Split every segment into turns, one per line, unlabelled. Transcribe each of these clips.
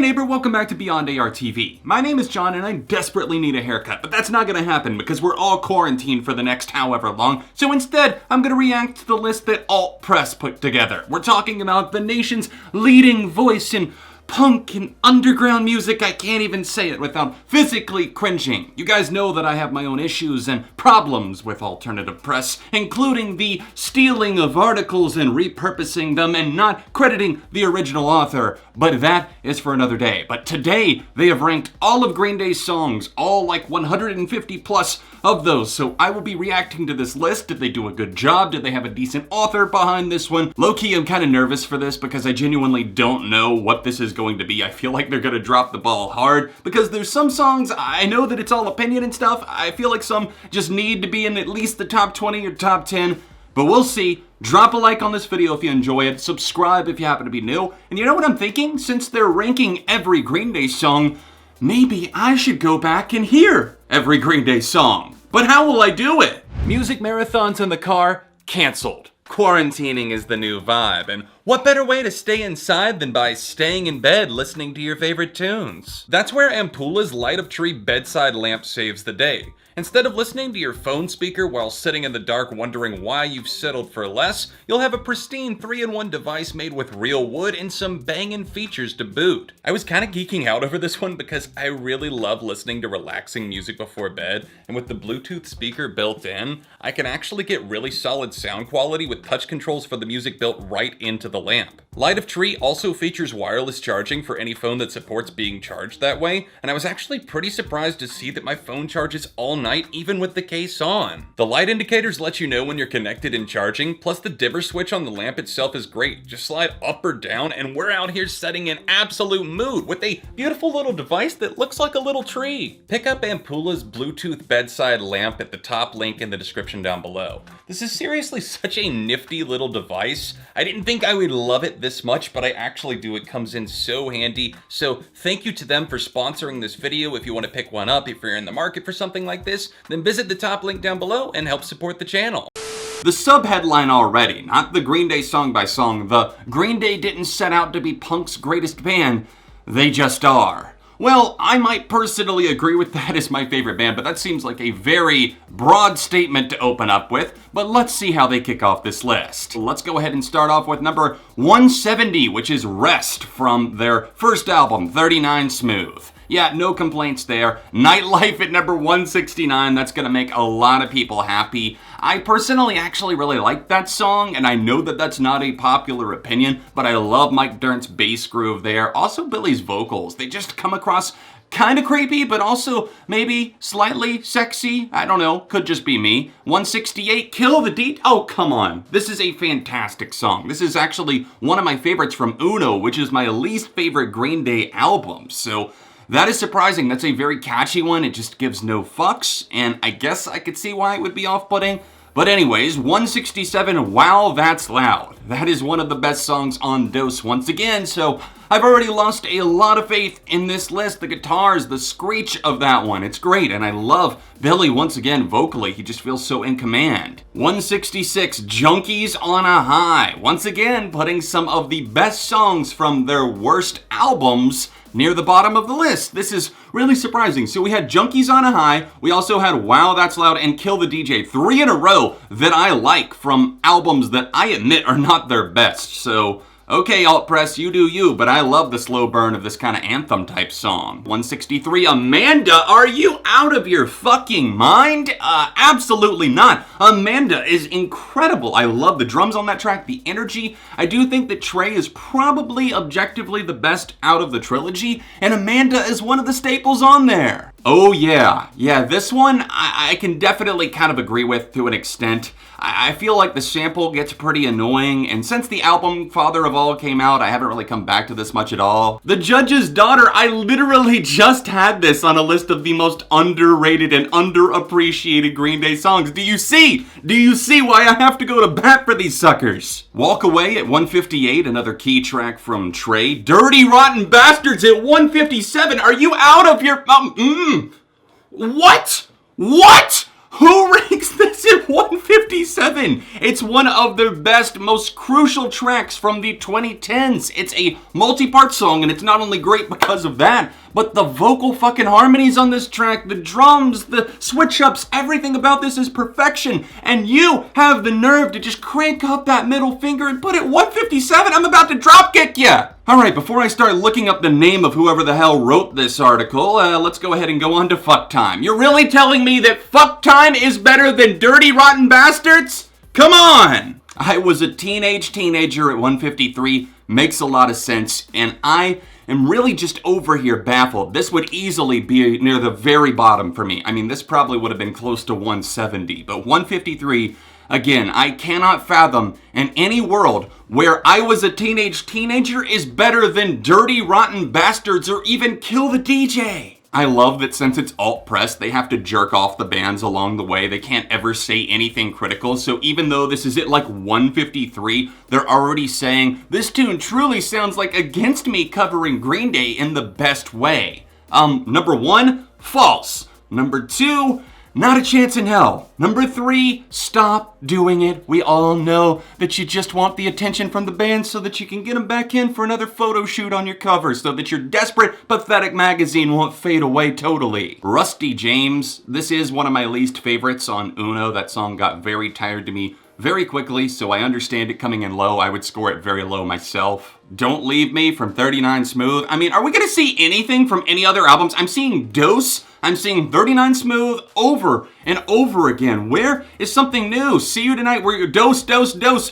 neighbor, welcome back to Beyond ARTV. My name is John and I desperately need a haircut, but that's not gonna happen because we're all quarantined for the next however long, so instead, I'm gonna react to the list that Alt Press put together. We're talking about the nation's leading voice in punk and underground music. I can't even say it without physically cringing. You guys know that I have my own issues and problems with alternative press, including the stealing of articles and repurposing them and not crediting the original author, but that is for another day. But today, they have ranked all of Green Day's songs, all like 150 plus of those, so I will be reacting to this list. Did they do a good job? Did they have a decent author behind this one? Low-key, I'm kind of nervous for this because I genuinely don't know what this is going to be. I feel like they're gonna drop the ball hard because there's some songs, I know that it's all opinion and stuff, I feel like some just need to be in at least the top 20 or top 10, but we'll see. Drop a like on this video if you enjoy it, subscribe if you happen to be new, and you know what I'm thinking? Since they're ranking every Green Day song, maybe I should go back and hear every Green Day song. But how will I do it? Music marathons in the car, canceled. Quarantining is the new vibe, and what better way to stay inside than by staying in bed listening to your favorite tunes? That's where Ampula's light of tree bedside lamp saves the day. Instead of listening to your phone speaker while sitting in the dark wondering why you've settled for less, you'll have a pristine 3-in-1 device made with real wood and some bangin' features to boot. I was kinda geeking out over this one because I really love listening to relaxing music before bed, and with the Bluetooth speaker built in, I can actually get really solid sound quality with touch controls for the music built right into the lamp. Light of Tree also features wireless charging for any phone that supports being charged that way, and I was actually pretty surprised to see that my phone charges all night even with the case on. The light indicators let you know when you're connected and charging, plus the dimmer switch on the lamp itself is great. Just slide up or down and we're out here setting an absolute mood with a beautiful little device that looks like a little tree. Pick up Ampula's Bluetooth bedside lamp at the top link in the description down below. This is seriously such a nifty little device. I didn't think I would love it this much, but I actually do. It comes in so handy. So thank you to them for sponsoring this video. If you want to pick one up, if you're in the market for something like this, then visit the top link down below and help support the channel. The sub-headline already, not the Green Day song by song, the Green Day didn't set out to be punk's greatest band, they just are. Well, I might personally agree with that as my favorite band, but that seems like a very broad statement to open up with, but let's see how they kick off this list. Let's go ahead and start off with number 170, which is Rest from their first album, 39 Smooth. Yeah, no complaints there. Nightlife at number 169, that's gonna make a lot of people happy. I personally actually really like that song, and I know that that's not a popular opinion, but I love Mike Dirnt's bass groove there. Also Billy's vocals, they just come across kind of creepy, but also maybe slightly sexy. I don't know, could just be me. 168, Kill the Deed. Oh, come on. This is a fantastic song. This is actually one of my favorites from Uno, which is my least favorite Green Day album. So that is surprising. That's a very catchy one. It just gives no fucks, and I guess I could see why it would be off-putting. But anyways, 167, Wow, That's Loud. That is one of the best songs on Dose once again, so I've already lost a lot of faith in this list. The guitars, the screech of that one, it's great, and I love Billy once again vocally. He just feels so in command. 166, Junkies on a High. Once again, putting some of the best songs from their worst albums near the bottom of the list. This is really surprising. So we had Junkies on a High, we also had Wow, That's Loud, and Kill the DJ. 3 in a row that I like from albums that I admit are not their best. So okay, Alt Press, you do you, but I love the slow burn of this kind of anthem type song. 163, Amanda, are you out of your fucking mind? Absolutely not. Amanda is incredible. I love the drums on that track, the energy. I do think that Trey is probably objectively the best out of the trilogy, and Amanda is one of the staples on there. Oh yeah, this one I can definitely kind of agree with to an extent. I feel like the sample gets pretty annoying, and since the album Father of All came out, I haven't really come back to this much at all. The Judge's Daughter, I literally just had this on a list of the most underrated and underappreciated Green Day songs. Do you see? Do you see why I have to go to bat for these suckers? Walk Away at 158, another key track from Trey. Dirty Rotten Bastards at 157, are you out of your... What? What? Who makes this at 157? It's one of their best, most crucial tracks from the 2010s. It's a multi-part song, and it's not only great because of that, but the vocal fucking harmonies on this track, the drums, the switch-ups, everything about this is perfection. And you have the nerve to just crank up that middle finger and put it 157? I'm about to dropkick ya! Alright, before I start looking up the name of whoever the hell wrote this article, let's go ahead and go on to Fuck Time. You're really telling me that Fuck Time is better than Dirty Rotten Bastards? Come on! I was a teenager at 153, makes a lot of sense, and I am really just over here baffled. This would easily be near the very bottom for me. I mean, this probably would have been close to 170, but 153... Again, I cannot fathom in any world where I was a teenager is better than Dirty Rotten Bastards or even Kill the DJ. I love that since it's alt press, they have to jerk off the bands along the way. They can't ever say anything critical. So even though this is at like 153, they're already saying, this tune truly sounds like Against Me covering Green Day in the best way. Number 1, false. Number 2, not a chance in hell. Number 3, stop doing it. We all know that you just want the attention from the band so that you can get them back in for another photo shoot on your cover so that your desperate, pathetic magazine won't fade away totally. Rusty James, this is one of my least favorites on Uno. That song got very tired to me very quickly, so I understand it coming in low. I would score it very low myself. Don't Leave Me from 39 Smooth. I mean, are we gonna see anything from any other albums? I'm seeing Dose. I'm seeing 39 Smooth over and over again. Where is something new? See You Tonight, where you're Dose,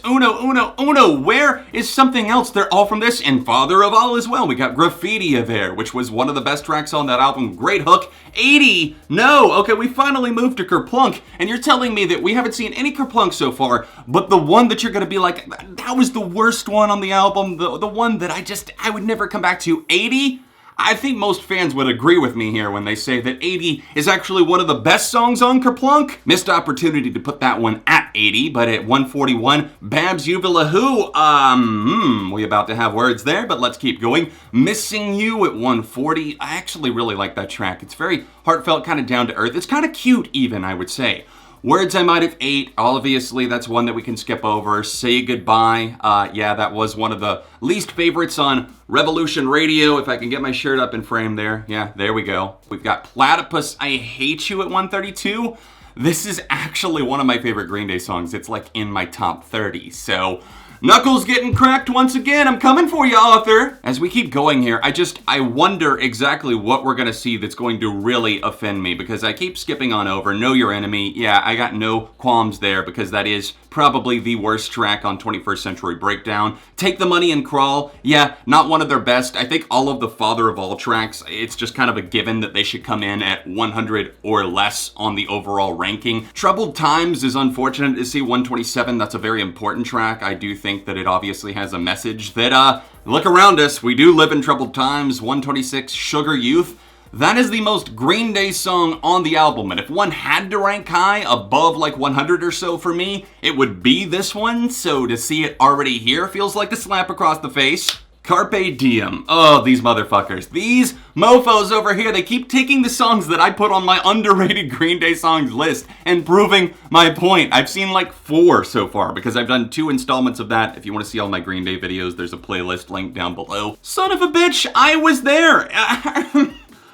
Uno. Where is something else? They're all from this, and Father of All as well. We got Graffiti there, which was one of the best tracks on that album. Great hook. 80, no. Okay, we finally moved to Kerplunk, and you're telling me that we haven't seen any Kerplunk so far, but the one that you're gonna be like, that was the worst one on the album, the one that I would never come back to. 80? I think most fans would agree with me here when they say that 80 is actually one of the best songs on Kerplunk. Missed opportunity to put that one at 80, but at 141, Babs Uvula Who, we about to have words there, but let's keep going. Missing You at 140, I actually really like that track. It's very heartfelt, kind of down to earth. It's kind of cute even, I would say. Words I Might Have Ate, obviously that's one that we can skip over. Say Goodbye, yeah, that was one of the least favorites on Revolution Radio. If I can get my shirt up in frame there. Yeah, there we go. We've got Platypus, I Hate You at 132. This is actually one of my favorite Green Day songs. It's like in my top 30, so knuckles getting cracked once again. I'm coming for you, author. As we keep going here, I wonder exactly what we're gonna see that's going to really offend me, because I keep skipping on over. Know Your Enemy. Yeah, I got no qualms there because that is probably the worst track on 21st Century Breakdown. Take the Money and Crawl. Yeah, not one of their best. I think all of the Father of All tracks, it's just kind of a given that they should come in at 100 or less on the overall ranking. Troubled Times is unfortunate to see 127. That's a very important track. I do think that it obviously has a message that, look around us, we do live in troubled times. 126, Sugar Youth. That is the most Green Day song on the album, and if one had to rank high above like 100 or so for me, it would be this one, so to see it already here feels like a slap across the face. Carpe Diem. Oh, these motherfuckers. These mofos over here, they keep taking the songs that I put on my underrated Green Day songs list and proving my point. I've seen like 4 so far because I've done 2 installments of that. If you want to see all my Green Day videos, there's a playlist linked down below. Son of a bitch, I was there.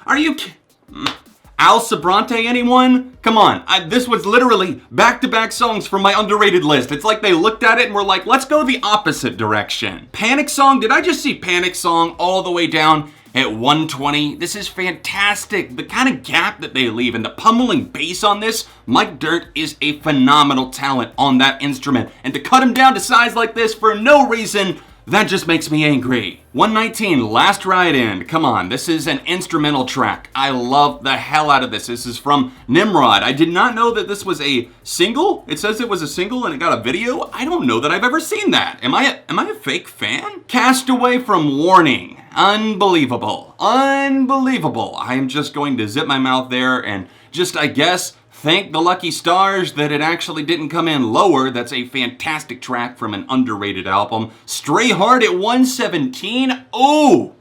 Are you Al Sobrante, anyone? Come on, this was literally back-to-back songs from my underrated list. It's like they looked at it and were like, let's go the opposite direction. Panic Song, did I just see Panic Song all the way down at 120? This is fantastic. The kind of gap that they leave and the pummeling bass on this, Mike Dirt is a phenomenal talent on that instrument. And to cut him down to size like this for no reason, that just makes me angry. 119, Last Ride In. Come on, this is an instrumental track. I love the hell out of this. This is from Nimrod. I did not know that this was a single. It says it was a single and it got a video. I don't know that I've ever seen that. Am I a fake fan? Castaway from Warning. Unbelievable. Unbelievable. I am just going to zip my mouth there and just, I guess, thank the lucky stars that it actually didn't come in lower. That's a fantastic track from an underrated album. Stray Hard at 117. Oh,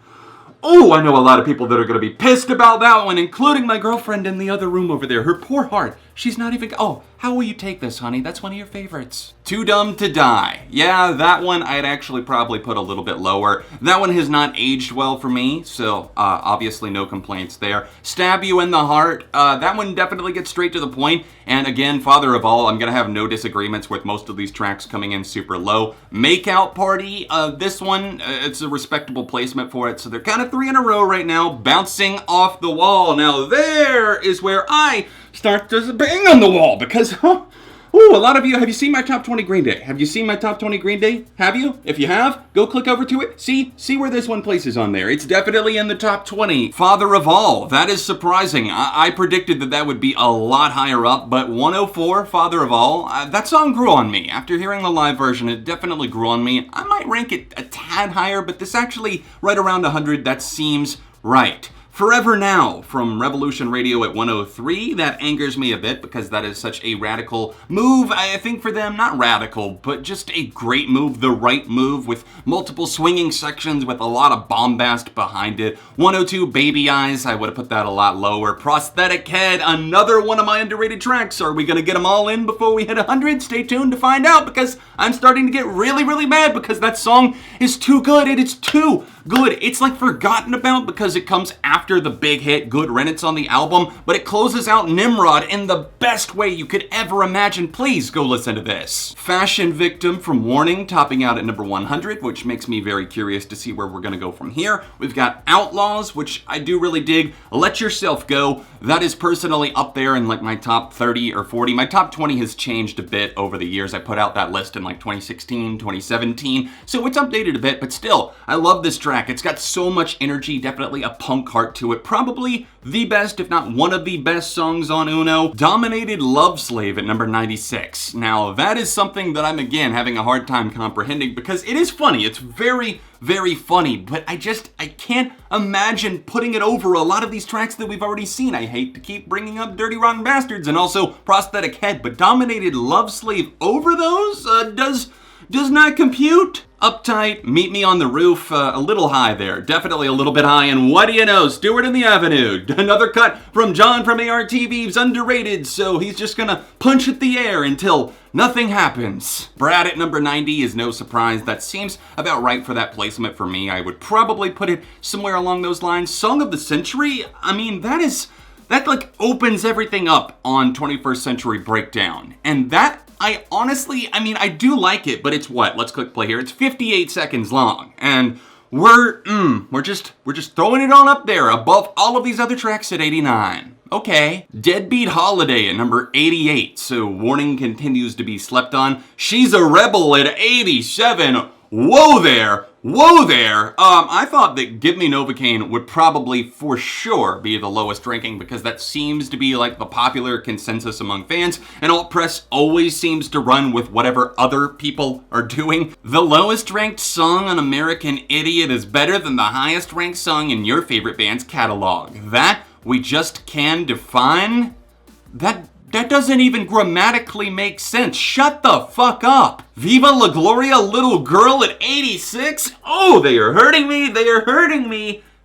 Oh, I know a lot of people that are going to be pissed about that one, including my girlfriend in the other room over there. Her poor heart. She's not even... Oh, how will you take this, honey? That's one of your favorites. Too Dumb to Die. Yeah, that one I'd actually probably put a little bit lower. That one has not aged well for me, so obviously no complaints there. Stab You in the Heart. That one definitely gets straight to the point. And again, Father of All, I'm going to have no disagreements with most of these tracks coming in super low. Make Out Party. This one, it's a respectable placement for it, so they're kind of 3 in a row right now. Bouncing Off the Wall. Now there is where I start to bang on the wall because, a lot of you, have you seen my top 20 Green Day? Have you seen my top 20 Green Day? Have you? If you have, go click over to it. See where this one places on there. It's definitely in the top 20. Father of All, that is surprising. I predicted that would be a lot higher up, but 104, Father of All, that song grew on me. After hearing the live version, it definitely grew on me. I might rank it a tad higher, but this actually, right around 100, that seems right. Forever Now from Revolution Radio at 103. That angers me a bit because that is such a radical move, I think, for them. Not radical, but just a great move, the right move with multiple swinging sections with a lot of bombast behind it. 102, Baby Eyes. I would have put that a lot lower. Prosthetic Head, another one of my underrated tracks. Are we going to get them all in before we hit 100? Stay tuned to find out because I'm starting to get really, really mad because that song is too good. It is too good. It's like forgotten about because it comes after the big hit Good Riddance on the album, but it closes out Nimrod in the best way you could ever imagine. Please go listen to this. Fashion Victim from Warning topping out at number 100, which makes me very curious to see where we're going to go from here. We've got Outlaws, which I do really dig. Let Yourself Go. That is personally up there in like my top 30 or 40. My top 20 has changed a bit over the years. I put out that list in like 2016, 2017, so it's updated a bit, but still, I love this track. It's got so much energy, definitely a punk heart to it. Probably the best, if not one of the best songs on Uno. Dominated Love Slave at number 96. Now, that is something that I'm, again, having a hard time comprehending because it is funny. It's very, very funny, but I can't imagine putting it over a lot of these tracks that we've already seen. I hate to keep bringing up Dirty Rotten Bastards and also Prosthetic Head, but Dominated Love Slave over those does not compute. Uptight, Meet Me on the Roof, a little high there. Definitely a little bit high. And what do you know? Stewart in the Avenue. Another cut from John from ARTV's Underrated, so he's just gonna punch at the air until nothing happens. Brad at number 90 is no surprise. That seems about right for that placement for me. I would probably put it somewhere along those lines. Song of the Century, I mean, that like opens everything up on 21st Century Breakdown. And that, I do like it, but it's what? Let's click play here. It's 58 seconds long, and we're just throwing it on up there above all of these other tracks at 89. Okay. Deadbeat Holiday at number 88. So Warning continues to be slept on. She's a Rebel at 87. Whoa there. I thought that Give Me Novocaine would probably for sure be the lowest ranking because that seems to be like the popular consensus among fans, and alt press always seems to run with whatever other people are doing. The lowest ranked song on American Idiot is better than the highest ranked song in your favorite band's catalog. That we just can define? That doesn't even grammatically make sense. Shut the fuck up. Viva La Gloria, Little Girl at 86? Oh, they are hurting me.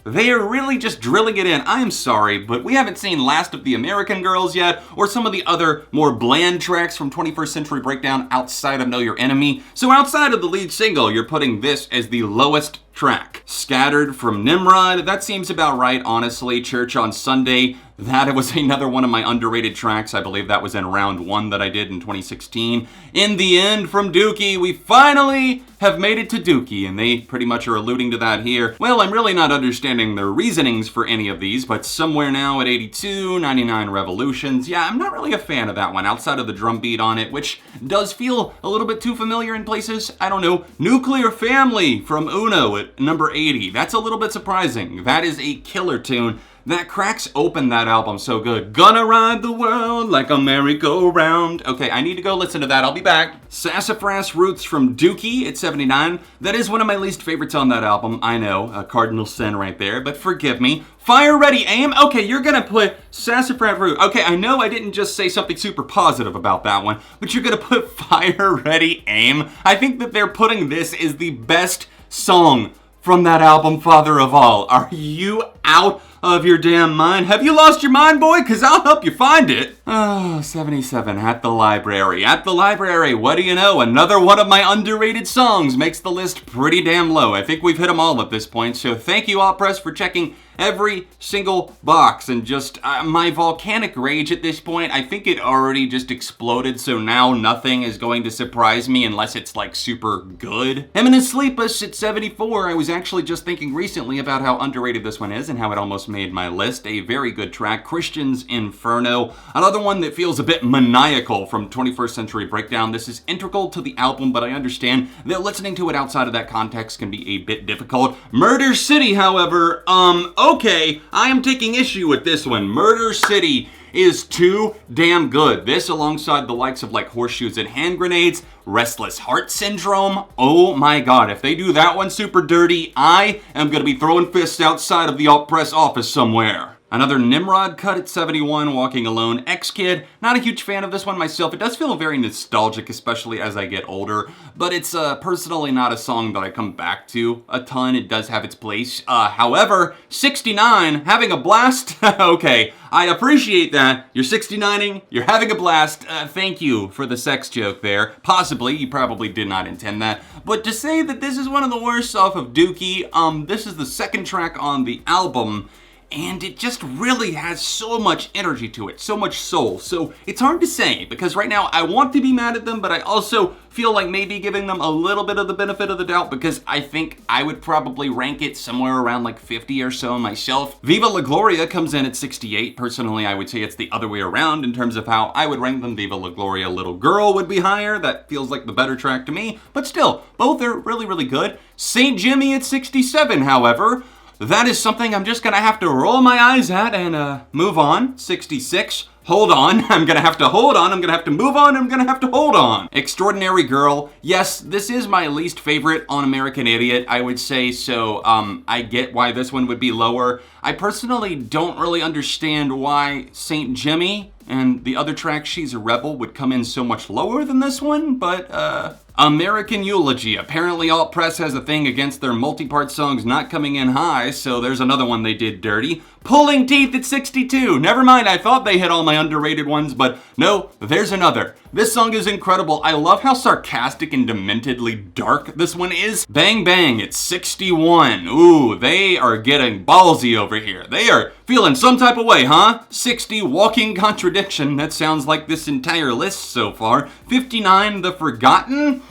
They are really just drilling it in. I am sorry, but we haven't seen Last of the American Girls yet, or some of the other more bland tracks from 21st Century Breakdown outside of Know Your Enemy. So outside of the lead single, you're putting this as the lowest track. Scattered from Nimrod, that seems about right, honestly. Church on Sunday, that was another one of my underrated tracks. I believe that was in round 1 that I did in 2016. In the End from Dookie, we finally have made it to Dookie, and they pretty much are alluding to that here. Well, I'm really not understanding their reasonings for any of these, but Somewhere Now at 82, 99 Revolutions. Yeah, I'm not really a fan of that one, outside of the drum beat on it, which does feel a little bit too familiar in places. I don't know. Nuclear Family from Uno at number 80. That's a little bit surprising. That is a killer tune. That cracks open that album so good. Gonna ride the world like a merry-go-round. Okay, I need to go listen to that. I'll be back. Sassafras Roots from Dookie at 79. That is one of my least favorites on that album. I know, a cardinal sin right there, but forgive me. Fire Ready Aim? Okay, you're gonna put Sassafras Roots. Okay, I know I didn't just say something super positive about that one, but you're gonna put Fire Ready Aim? I think that they're putting this as the best song from that album, Father of All. Are you out of your damn mind? Have you lost your mind, boy? Because I'll help you find it. Oh, 77, At the Library. At the Library, what do you know? Another one of my underrated songs makes the list pretty damn low. I think we've hit them all at this point, so thank you, Alt Press, for checking every single box. And just my volcanic rage at this point, I think it already just exploded, so now nothing is going to surprise me unless it's like super good. Eminent Sleepless at 74. I was actually just thinking recently about how underrated this one is and how it almost made my list. A very good track. Christian's Inferno. Another one that feels a bit maniacal from 21st Century Breakdown. This is integral to the album, but I understand that listening to it outside of that context can be a bit difficult. Murder City, however, okay, I am taking issue with this one. Murder City is too damn good. This alongside the likes of like Horseshoes and Hand Grenades, Restless Heart Syndrome. Oh my god, if they do that one super dirty, I am gonna be throwing fists outside of the Alt Press office somewhere. Another Nimrod cut at 71, Walking Alone, X-Kid. Not a huge fan of this one myself. It does feel very nostalgic, especially as I get older, but it's personally not a song that I come back to a ton. It does have its place. However, 69, Having a Blast. Okay, I appreciate that. You're 69ing, you're having a blast. Thank you for the sex joke there. Possibly, you probably did not intend that. But to say that this is one of the worst off of Dookie, this is the second track on the album, and it just really has so much energy to it, so much soul. So it's hard to say, because right now I want to be mad at them, but I also feel like maybe giving them a little bit of the benefit of the doubt, because I think I would probably rank it somewhere around like 50 or so myself. Viva La Gloria comes in at 68. Personally, I would say it's the other way around in terms of how I would rank them. Viva La Gloria Little Girl would be higher. That feels like the better track to me, but still, both are really, really good. St. Jimmy at 67, however, that is something I'm just gonna have to roll my eyes at and move on. 66. Hold on. I'm gonna have to hold on. I'm gonna have to move on. I'm gonna have to hold on. Extraordinary Girl. Yes, this is my least favorite on American Idiot, I would say, so I get why this one would be lower. I personally don't really understand why St. Jimmy and the other track, She's a Rebel, would come in so much lower than this one, but American Eulogy. Apparently Alt Press has a thing against their multi-part songs not coming in high, so there's another one they did dirty. Pulling Teeth at 62. Never mind, I thought they hit all my underrated ones, but no, there's another. This song is incredible. I love how sarcastic and dementedly dark this one is. Bang Bang at 61. Ooh, they are getting ballsy over here. They are feeling some type of way, huh? 60, Walking Contradiction. That sounds like this entire list so far. 59, The Forgotten.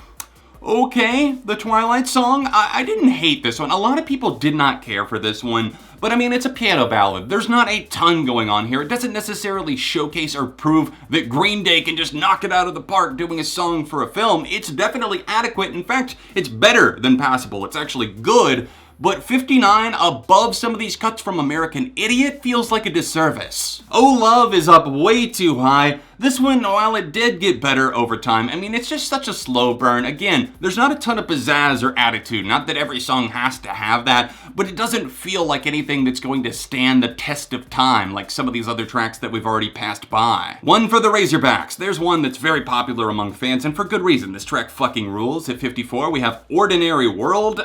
Okay, the Twilight Song. I didn't hate this one. A lot of people did not care for this one, but I mean, it's a piano ballad. There's not a ton going on here. It doesn't necessarily showcase or prove that Green Day can just knock it out of the park doing a song for a film. It's definitely adequate. In fact, it's better than passable. It's actually good. But 59 above some of these cuts from American Idiot feels like a disservice. Oh Love is up way too high. This one, while it did get better over time, I mean, it's just such a slow burn. Again, there's not a ton of pizzazz or attitude. Not that every song has to have that, but it doesn't feel like anything that's going to stand the test of time like some of these other tracks that we've already passed by. One for the Razorbacks. There's one that's very popular among fans, and for good reason. This track fucking rules. At 54, we have Ordinary World.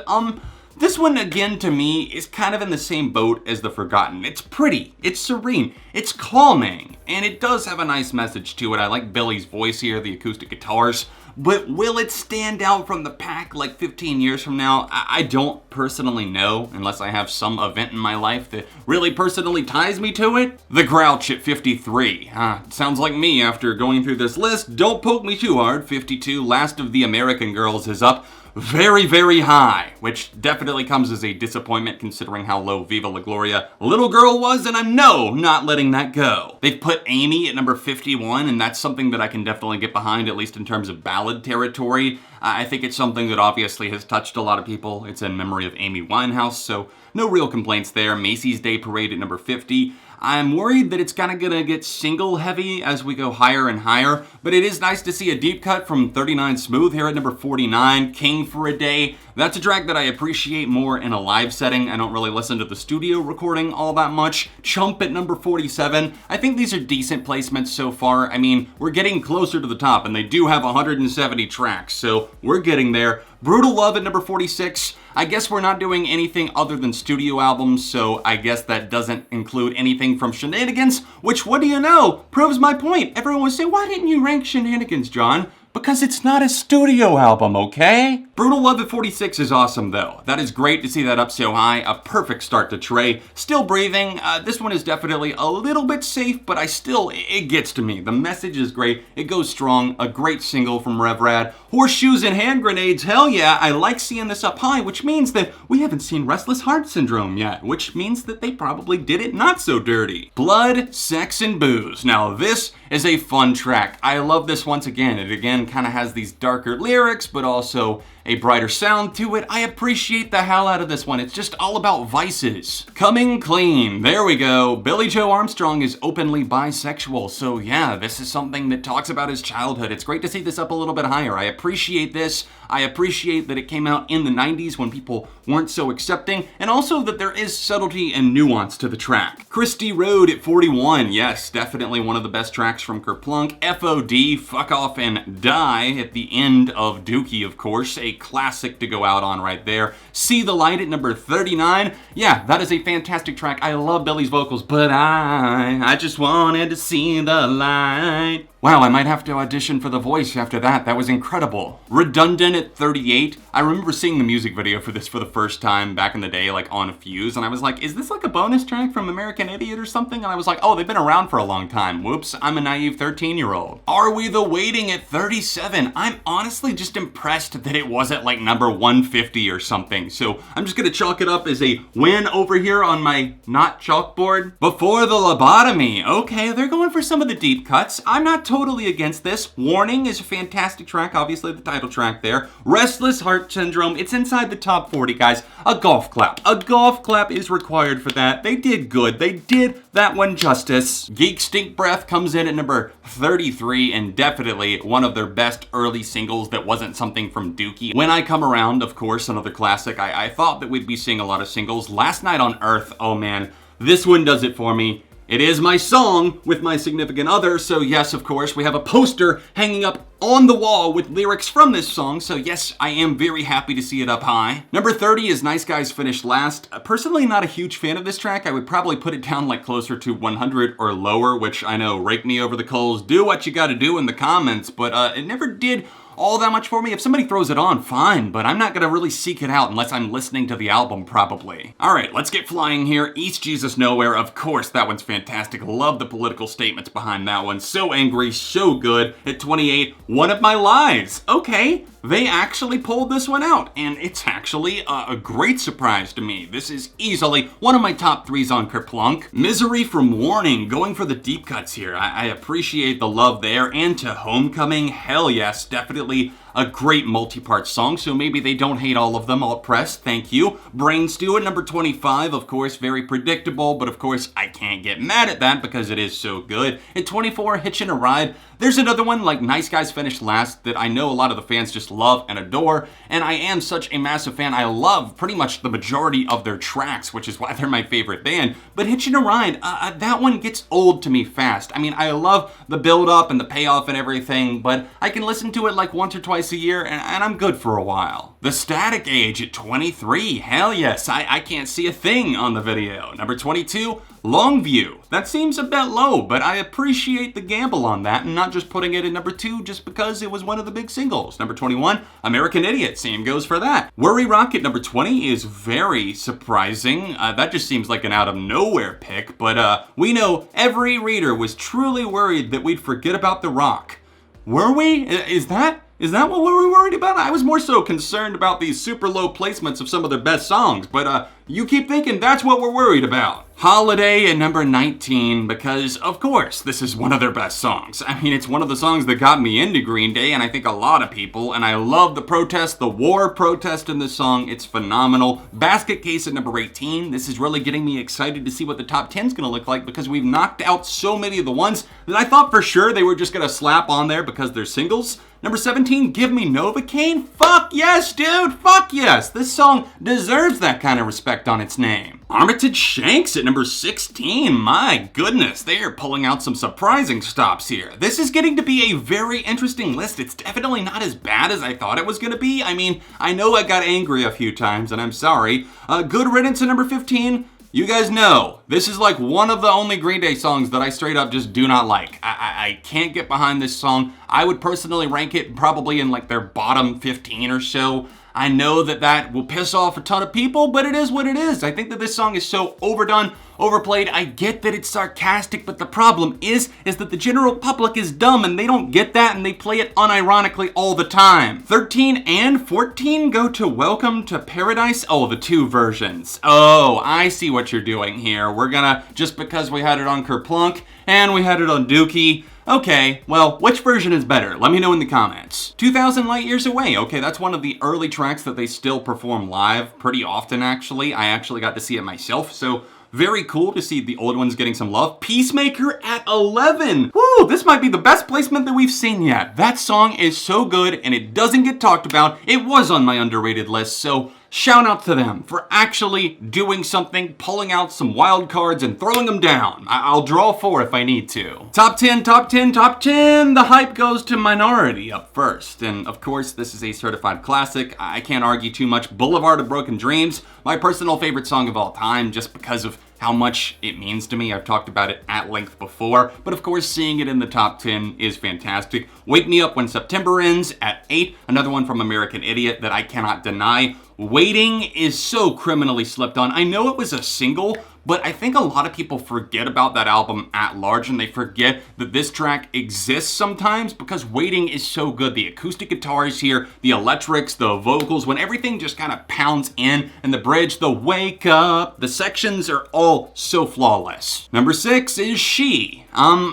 This one, again, to me, is kind of in the same boat as The Forgotten. It's pretty, it's serene, it's calming, and it does have a nice message to it. I like Billy's voice here, the acoustic guitars, but will it stand out from the pack like 15 years from now? I don't personally know, unless I have some event in my life that really personally ties me to it. The Grouch at 53. Sounds like me after going through this list. Don't poke me too hard. 52, Last of the American Girls is up. Very, very high, which definitely comes as a disappointment considering how low Viva La Gloria Little Girl was, and I'm not letting that go. They've put Amy at number 51, and that's something that I can definitely get behind, at least in terms of ballad territory. I think it's something that obviously has touched a lot of people. It's in memory of Amy Winehouse, so no real complaints there. Macy's Day Parade at number 50. I'm worried that it's kind of gonna get single heavy as we go higher and higher, but it is nice to see a deep cut from 39 Smooth here at number 49. King for a Day, That's a track that I appreciate more in a live setting. I don't really listen to the studio recording all that much. Chump at number 47. I think these are decent placements so far. I mean, we're getting closer to the top, and they do have 170 tracks, so we're getting there. Brutal Love at number 46. I guess we're not doing anything other than studio albums, so I guess that doesn't include anything from Shenanigans, which, what do you know, proves my point. Everyone would say, why didn't you rank Shenanigans, John? Because it's not a studio album, okay? Brutal Love at 46 is awesome, though. That is great to see that up so high. A perfect start to Trey. Still breathing. This one is definitely a little bit safe, but it gets to me. The message is great. It goes strong. A great single from Rev Rad. Horseshoes and Hand Grenades. Hell yeah, I like seeing this up high, which means that we haven't seen Restless Heart Syndrome yet, which means that they probably did it not so dirty. Blood, Sex, and Booze. Now, this is a fun track. I love this once again. It again kind of has these darker lyrics, but also a brighter sound to it. I appreciate the hell out of this one. It's just all about vices. Coming Clean. There we go. Billy Joe Armstrong is openly bisexual. So yeah, this is something that talks about his childhood. It's great to see this up a little bit higher. I appreciate this. I appreciate that it came out in the 90s when people weren't so accepting, and also that there is subtlety and nuance to the track. Christy Road at 41. Yes, definitely one of the best tracks from Kerplunk. FOD, Fuck Off and Die at the end of Dookie, of course. A classic to go out on right there. See the Light at number 39. Yeah, that is a fantastic track. I love Billy's vocals, but I just wanted to see the light. Wow, I might have to audition for The Voice after that. That was incredible. Redundant at 38. I remember seeing the music video for this for the first time back in the day, like on Fuse, and I was like, is this like a bonus track from American Idiot or something? And I was like, oh, they've been around for a long time. Whoops, I'm a naive 13-year-old. Are We the Waiting at 37? I'm honestly just impressed that it wasn't like number 150 or something. So I'm just gonna chalk it up as a win over here on my not chalkboard. Before the Lobotomy. Okay, they're going for some of the deep cuts. I'm not totally against this. Warning is a fantastic track, obviously the title track there. Restless Heart Syndrome, it's inside the top 40, guys. A golf clap. A golf clap is required for that. They did good. They did that one justice. Geek Stink Breath comes in at number 33, and definitely one of their best early singles that wasn't something from Dookie. When I Come Around, of course, another classic. I thought that we'd be seeing a lot of singles. Last Night on Earth, oh man, this one does it for me. It is my song with my significant other, so yes, of course, we have a poster hanging up on the wall with lyrics from this song, so yes, I am very happy to see it up high. Number 30 is Nice Guys Finished Last. Personally, not a huge fan of this track. I would probably put it down like closer to 100 or lower, which I know, rake me over the coals, do what you gotta do in the comments, but it never did all that much for me. If somebody throws it on, fine, but I'm not gonna really seek it out unless I'm listening to the album, probably. All right, let's get flying here. East Jesus Nowhere, of course, that one's fantastic. Love the political statements behind that one. So angry, so good. At 28, One of My Lies. Okay, they actually pulled this one out, and it's actually a great surprise to me. This is easily one of my top 3s on Kerplunk. Misery from Warning, going for the deep cuts here. I appreciate the love there, and To Homecoming, hell yes, definitely a great multi-part song, so maybe they don't hate all of them. Alt press, thank you. Brain Stew at number 25, of course, very predictable, but of course I can't get mad at that because it is so good. At 24, Hitchin' a Ride. There's another one like Nice Guys Finished Last that I know a lot of the fans just love and adore, and I am such a massive fan. I love pretty much the majority of their tracks, which is why they're my favorite band. But Hitchin' a Ride, that one gets old to me fast. I mean, I love the build-up and the payoff and everything, but I can listen to it like once or twice a year, and I'm good for a while. The Static Age at 23, hell yes, I can't see a thing on the video. Number 22, Longview. That seems a bit low, but I appreciate the gamble on that and not just putting it at number 2 just because it was one of the big singles. Number 21, American Idiot, same goes for that. Worry Rock at number 20 is very surprising. That just seems like an out of nowhere pick, but we know every reader was truly worried that we'd forget about The Rock. Were we? Is that what we were worried about? I was more so concerned about these super low placements of some of their best songs, but You keep thinking that's what we're worried about. Holiday at number 19, because of course this is one of their best songs. I mean, it's one of the songs that got me into Green Day, and I think a lot of people, and I love the protest, the war protest in this song. It's phenomenal. Basket Case at number 18. This is really getting me excited to see what the top 10 is going to look like, because we've knocked out so many of the ones that I thought for sure they were just going to slap on there because they're singles. Number 17, Give Me Novocaine. Fuck yes, dude. Fuck yes. This song deserves that kind of respect on its name. Armitage Shanks at number 16. My goodness, they are pulling out some surprising stops here. This is getting to be a very interesting list. It's definitely not as bad as I thought it was going to be. I mean, I know I got angry a few times, and I'm sorry. Good Riddance at number 15. You guys know, this is like one of the only Green Day songs that I straight up just do not like. I can't get behind this song. I would personally rank it probably in like their bottom 15 or so. I know that will piss off a ton of people, but it is what it is. I think that this song is so overdone, overplayed. I get that it's sarcastic, but the problem is that the general public is dumb and they don't get that, and they play it unironically all the time. 13 and 14 go to Welcome to Paradise. Oh, the two versions. Oh, I see what you're doing here. We're gonna, just because we had it on Kerplunk and we had it on Dookie. Okay, well, which version is better? Let me know in the comments. 2,000 Light Years Away. Okay, that's one of the early tracks that they still perform live pretty often, actually. I actually got to see it myself, so very cool to see the old ones getting some love. Peacemaker at 11. Woo, this might be the best placement that we've seen yet. That song is so good, and it doesn't get talked about. It was on my underrated list, so shout out to them for actually doing something, pulling out some wild cards and throwing them down. I'll draw 4 if I need to. Top 10, top 10, top 10. The hype goes to Minority up first. And of course, this is a certified classic. I can't argue too much. Boulevard of Broken Dreams, my personal favorite song of all time, just because of how much it means to me. I've talked about it at length before, but of course seeing it in the top 10 is fantastic. Wake Me Up When September Ends at 8, another one from American Idiot that I cannot deny. Waiting is so criminally slept on. I know it was a single, but I think a lot of people forget about that album at large, and they forget that this track exists sometimes because Waiting is so good. The acoustic guitars here, the electrics, the vocals, when everything just kind of pounds in, and the bridge, the wake up, the sections are all so flawless. Number 6 is She.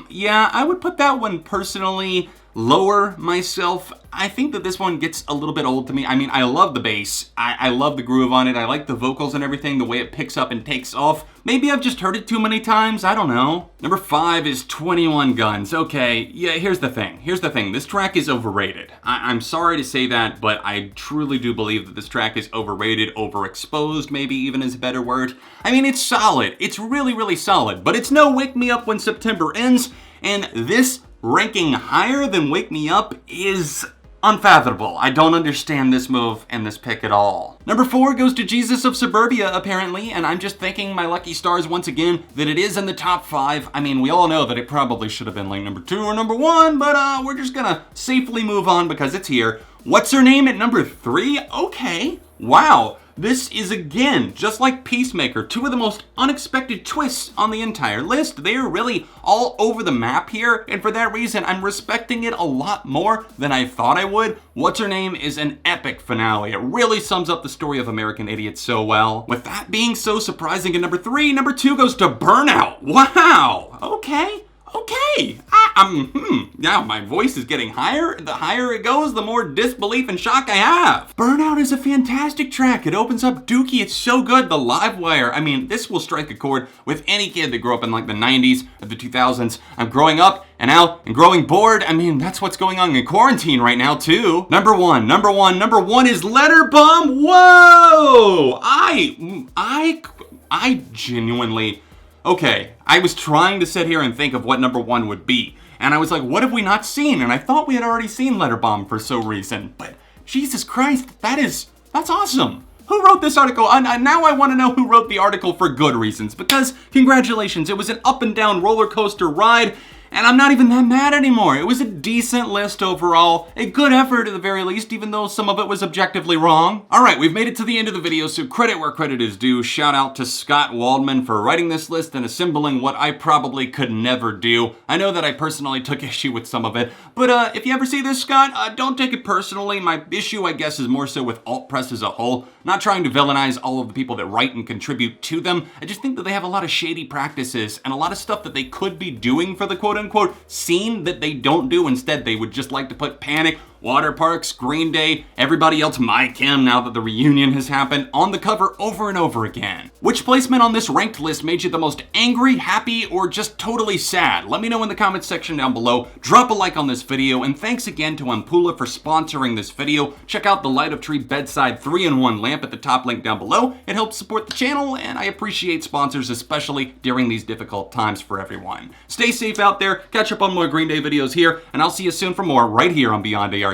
Yeah, I would put that one personally lower myself. I think that this one gets a little bit old to me. I mean, I love the bass. I love the groove on it. I like the vocals and everything, the way it picks up and takes off. Maybe I've just heard it too many times. I don't know. Number 5 is 21 Guns. Okay, yeah, here's the thing. This track is overrated. I'm sorry to say that, but I truly do believe that this track is overrated, overexposed, maybe even is a better word. I mean, it's solid. It's really, really solid, but it's no Wake Me Up When September Ends, and this ranking higher than Wake Me Up is unfathomable. I don't understand this move and this pick at all. Number 4 goes to Jesus of Suburbia, apparently, and I'm just thanking my lucky stars once again that it is in the top 5. I mean, we all know that it probably should have been like number 2 or number 1, but we're just gonna safely move on because it's here. What's Her Name at number 3? Okay, wow. This is, again, just like Peacemaker, 2 of the most unexpected twists on the entire list. They are really all over the map here, and for that reason, I'm respecting it a lot more than I thought I would. What's Her Name is an epic finale. It really sums up the story of American Idiot so well. With that being so surprising at number 3, number 2 goes to Burnout. Wow, okay. Yeah, my voice is getting higher. The higher it goes, the more disbelief and shock I have. Burnout is a fantastic track. It opens up Dookie. It's so good. The live wire. I mean, this will strike a chord with any kid that grew up in like the 90s or the 2000s. I'm growing up and out and growing bored. I mean, that's what's going on in quarantine right now too. Number one is Letter Bomb. Whoa! I genuinely... Okay, I was trying to sit here and think of what number 1 would be, and I was like, what have we not seen? And I thought we had already seen Letterbomb for some reason, but Jesus Christ, that's awesome. Who wrote this article? Now I want to know who wrote the article for good reasons, because congratulations, it was an up and down roller coaster ride, And I'm not even that mad anymore. It was a decent list overall, a good effort at the very least, even though some of it was objectively wrong. Alright, we've made it to the end of the video, so credit where credit is due. Shout out to Scott Waldman for writing this list and assembling what I probably could never do. I know that I personally took issue with some of it, but if you ever see this, Scott, don't take it personally. My issue, I guess, is more so with alt press as a whole. Not trying to villainize all of the people that write and contribute to them. I just think that they have a lot of shady practices and a lot of stuff that they could be doing for the quote-unquote scene that they don't do. Instead, they would just like to put Panic, Water Parks, Green Day, everybody else, My Chem, now that the reunion has happened, on the cover over and over again. Which placement on this ranked list made you the most angry, happy, or just totally sad? Let me know in the comments section down below. Drop a like on this video, and thanks again to Ampula for sponsoring this video. Check out the Light of Tree Bedside 3-in-1 lamp at the top link down below. It helps support the channel, and I appreciate sponsors, especially during these difficult times for everyone. Stay safe out there, catch up on more Green Day videos here, and I'll see you soon for more right here on Beyond ARTV.